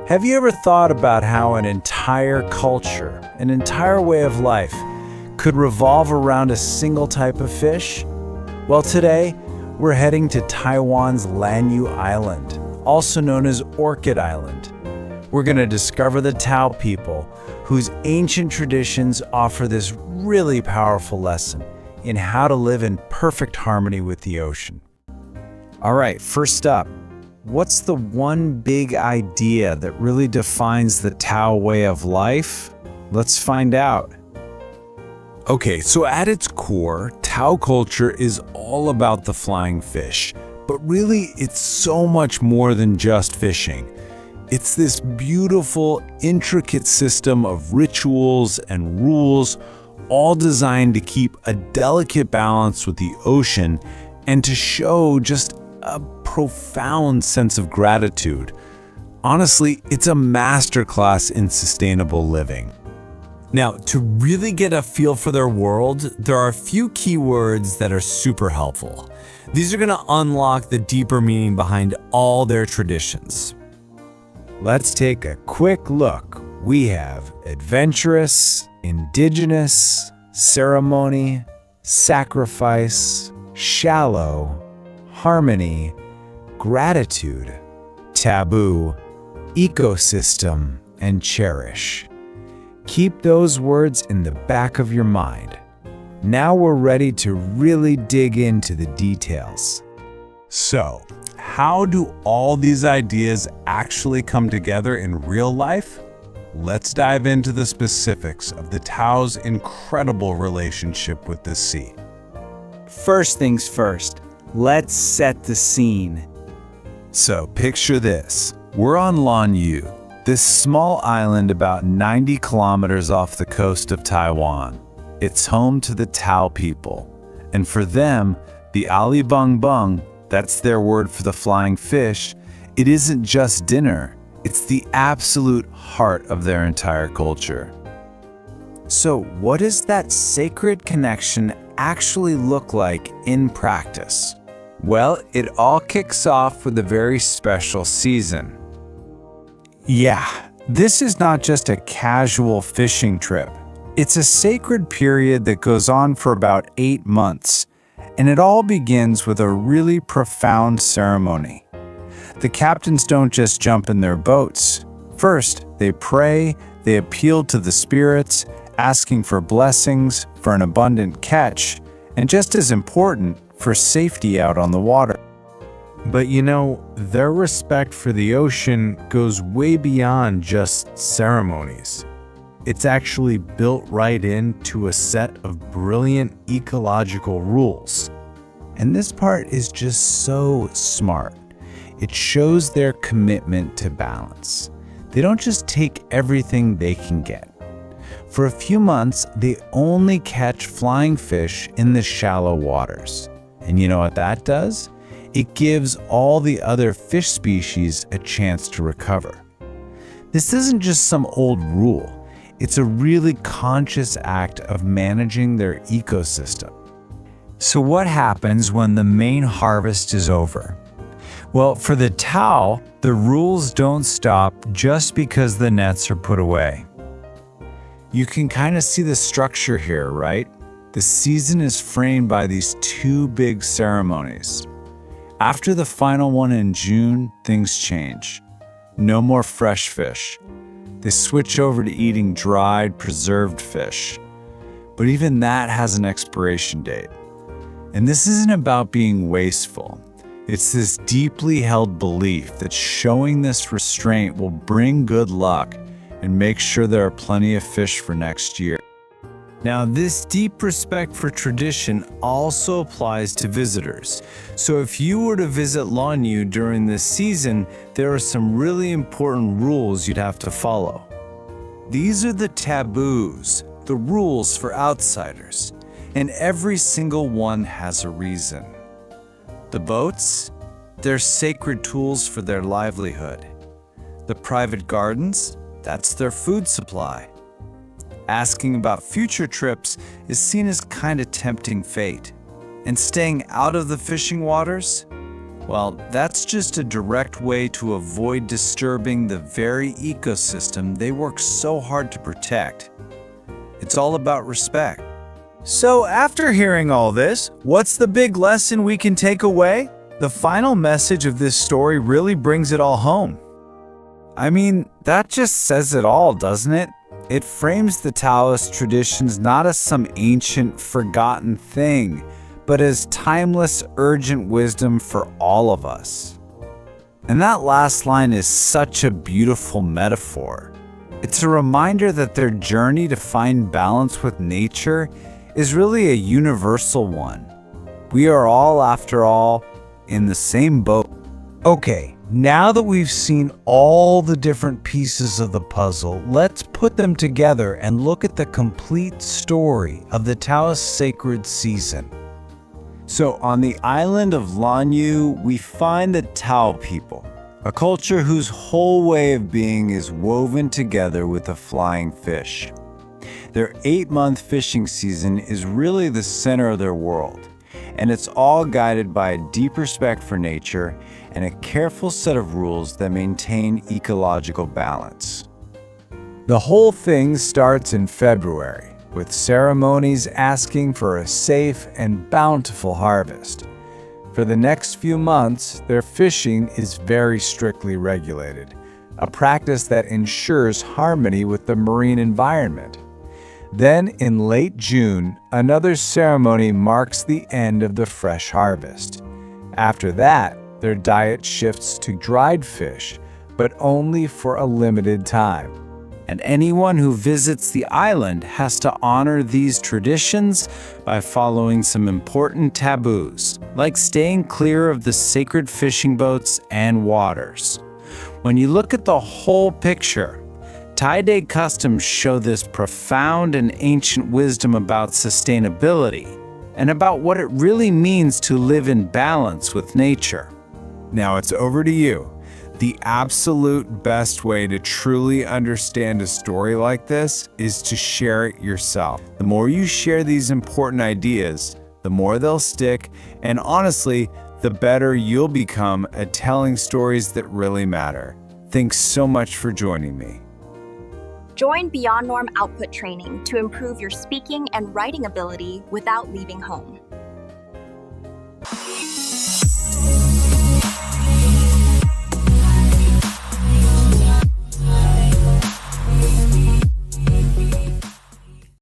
Have you ever thought about how an entire culture, an entire way of life, could revolve around a single type of fish? Well, today, we're heading to Taiwan's Lanyu Island, also known as Orchid Island. We're going to discover the Tao people, whose ancient traditions offer this really powerful lesson in how to live in perfect harmony with the ocean. All right, first up, what's the one big idea that really defines the Tao way of life? Let's find out. Okay, so at its core, Tao culture is all about the flying fish, but really it's so much more than just fishing. It's this beautiful, intricate system of rituals and rules, all designed to keep a delicate balance with the ocean and to show just a profound sense of gratitude. Honestly, it's a masterclass in sustainable living. Now, to really get a feel for their world, there are a few keywords that are super helpful. These are going to unlock the deeper meaning behind all their traditions. Let's take a quick look. We have adventurous, indigenous, ceremony, sacrifice, shallow, harmony, gratitude, taboo, ecosystem, and cherish. Keep those words in the back of your mind. Now we're ready to really dig into the details. So, how do all these ideas actually come together in real life? Let's dive into the specifics of the Tao's incredible relationship with the sea. First things first, let's set the scene. So picture this. We're on Lanyu, this small island about 90 kilometers off the coast of Taiwan. It's home to the Tao people. And for them, the Ali Bung Bung, that's their word for the flying fish, it isn't just dinner. It's the absolute heart of their entire culture. So what does that sacred connection actually look like in practice? Well, it all kicks off with a very special season. Yeah, this is not just a casual fishing trip. It's a sacred period that goes on for about 8 months, and it all begins with a really profound ceremony. The captains don't just jump in their boats. First, they pray, they appeal to the spirits, asking for blessings, for an abundant catch, and just as important, for safety out on the water. But you know, their respect for the ocean goes way beyond just ceremonies. It's actually built right into a set of brilliant ecological rules. And this part is just so smart. It shows their commitment to balance. They don't just take everything they can get. For a few months, they only catch flying fish in the shallow waters. And you know what that does? It gives all the other fish species a chance to recover. This isn't just some old rule. It's a really conscious act of managing their ecosystem. So what happens when the main harvest is over? Well, for the Tao, the rules don't stop just because the nets are put away. You can kind of see the structure here, right? The season is framed by these two big ceremonies. After the final one in June, things change. No more fresh fish. They switch over to eating dried, preserved fish. But even that has an expiration date. And this isn't about being wasteful. It's this deeply held belief that showing this restraint will bring good luck and make sure there are plenty of fish for next year. Now, this deep respect for tradition also applies to visitors. So if you were to visit Lanyu during this season, there are some really important rules you'd have to follow. These are the taboos, the rules for outsiders, and every single one has a reason. The boats, they're sacred tools for their livelihood. The private gardens, that's their food supply. Asking about future trips is seen as kind of tempting fate. And staying out of the fishing waters? Well, that's just a direct way to avoid disturbing the very ecosystem they work so hard to protect. It's all about respect. So after hearing all this, what's the big lesson we can take away? The final message of this story really brings it all home. I mean, that just says it all, doesn't it? It frames the Taoist traditions not as some ancient, forgotten thing, but as timeless, urgent wisdom for all of us. And that last line is such a beautiful metaphor. It's a reminder that their journey to find balance with nature is really a universal one. We are all, after all, in the same boat. Okay, now that we've seen all the different pieces of the puzzle, let's put them together and look at the complete story of the Taoist sacred season. So on the island of Lanyu, we find the Tao people, a culture whose whole way of being is woven together with the flying fish. Their 8-month fishing season is really the center of their world, and it's all guided by a deep respect for nature and a careful set of rules that maintain ecological balance. The whole thing starts in February, with ceremonies asking for a safe and bountiful harvest. For the next few months, their fishing is very strictly regulated, a practice that ensures harmony with the marine environment. Then, in late June, another ceremony marks the end of the fresh harvest. After that, their diet shifts to dried fish, but only for a limited time. And anyone who visits the island has to honor these traditions by following some important taboos, like staying clear of the sacred fishing boats and waters. When you look at the whole picture, Thai Day customs show this profound and ancient wisdom about sustainability and about what it really means to live in balance with nature. Now it's over to you. The absolute best way to truly understand a story like this is to share it yourself. The more you share these important ideas, the more they'll stick, and honestly, the better you'll become at telling stories that really matter. Thanks so much for joining me. Join Beyond Norm Output Training to improve your speaking and writing ability without leaving home.